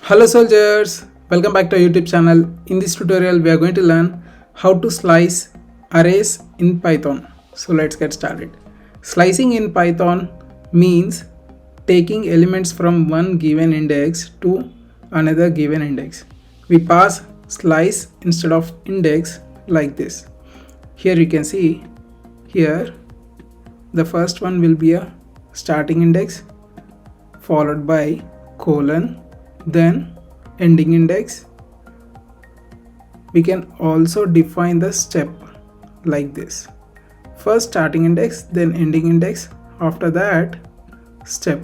Hello soldiers, welcome back to our YouTube channel. In this tutorial we are going to learn how to slice arrays in Python. So let's get started. Slicing in Python means taking elements from one given index to another given index. We pass slice instead of index like this. Here you can see here the first one will be a starting index followed by colon, then ending index. We can also define the step like this: first starting index, then ending index, after that step.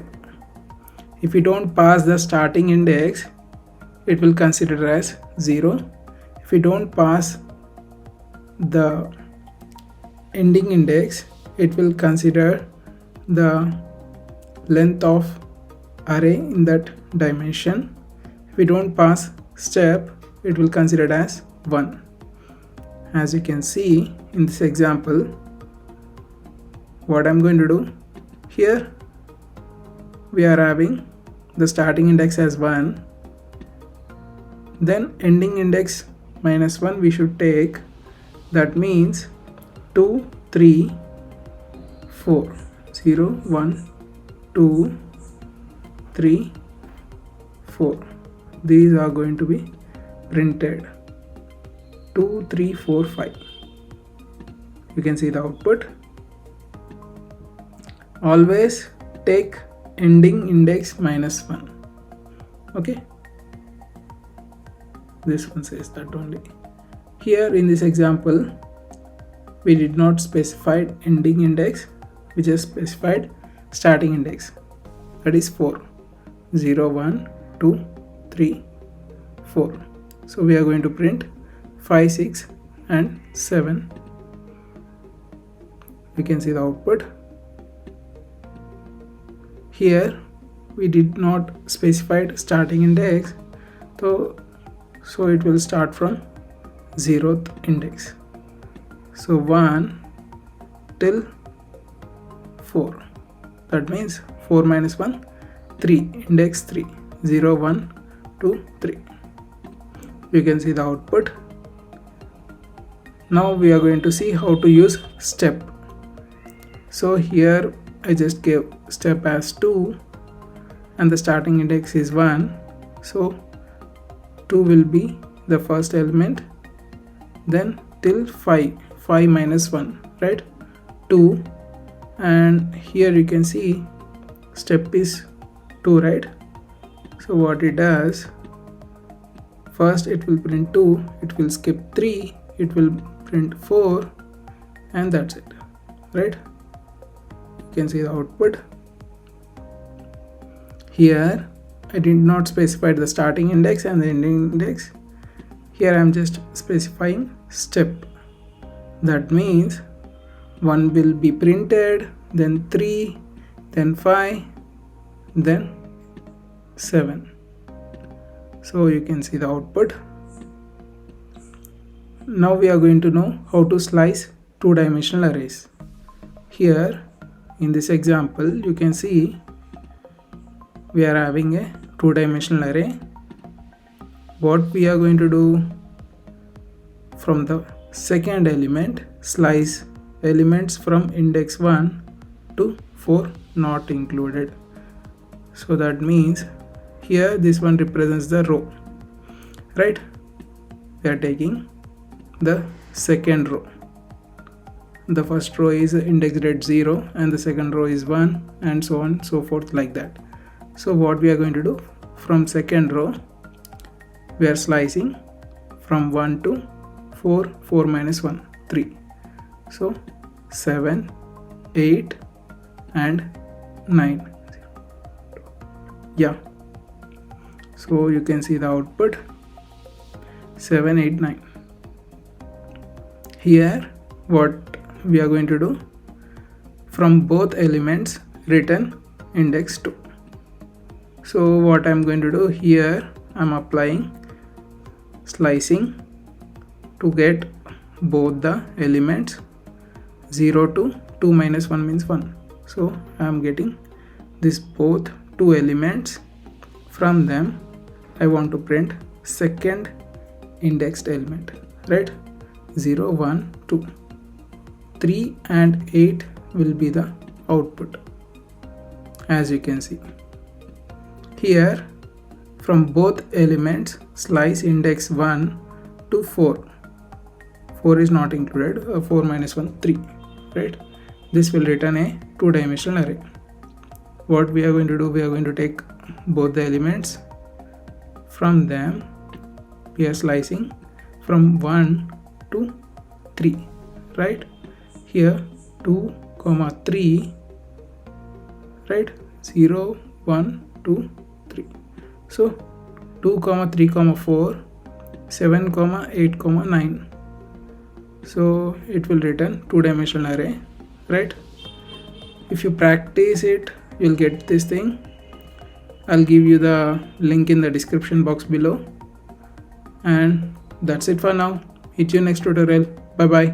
If we don't pass the starting index, it will consider as 0. If we don't pass the ending index, it will consider the length of array in that dimension. If we don't pass step, it will consider as 1. As you can see in this example, what I'm going to do here, we are having the starting index as 1, then ending index minus 1 we should take. That means 2, 3, 4, 0, 1, 2, 3, 4. These are going to be printed 2, 3, 4, 5. You can see the output. Always take ending index minus 1. Okay, this one says that only. Here in this example we did not specify ending index, we just specified starting index, that is 4. 0, 1, 2, 3, 4. So we are going to print 5, 6 and 7. You can see the output. Here we did not specify starting index, so it will start from 0th index. So 1 till 4. That means 4 minus 1, 3, index 3, 0, 1, 2, 3. You can see the output. Now we are going to see how to use step. So here I just gave step as 2 and the starting index is 1. So 2 will be the first element, then till 5, 5 minus 1, right? 2, and here you can see step is 2, right? So what it does, first it will print 2, it will skip 3, it will print 4, and that's it, right? You can see the output. Here I did not specify the starting index and the ending index. Here I am just specifying step. That means 1 will be printed, then 3, then 5, then 7. So you can see the output. Now we are going to know how to slice two-dimensional arrays. Here in this example you can see we are having a two-dimensional array. What we are going to do, from the second element slice elements from index 1 to 4 not included. So that means here this one represents the row, right? We are taking the second row. The first row is indexed at 0 and the second row is 1, and so on so forth like that. So what we are going to do, from second row we are slicing from 1 to 4, 4 minus 1, 3. So 7, 8 and 9. Yeah, so you can see the output 7, 8, 9. Here what we are going to do, from both elements return index 2. So what I am going to do here, I am applying slicing to get both the elements. 0 to 2 minus 1 means 1. So I am getting this both two elements. From them I want to print second indexed element, right? 0 1 2, 3 and 8 will be the output. As you can see here, from both elements slice index 1 to 4. 4 is not included. 4 minus 1 3, right? This will return a two-dimensional array. What we are going to do, we are going to take both the elements, from them we are slicing from 1 to 3, right? Here 2 comma 3, right? 0 1 2 3. So 2 comma 3 comma 4, 7 comma 8 comma 9. So it will return two-dimensional array, right? If you practice it, you'll get this thing. I'll give you the link in the description box below. And that's it for now. Meet you next tutorial. Bye bye.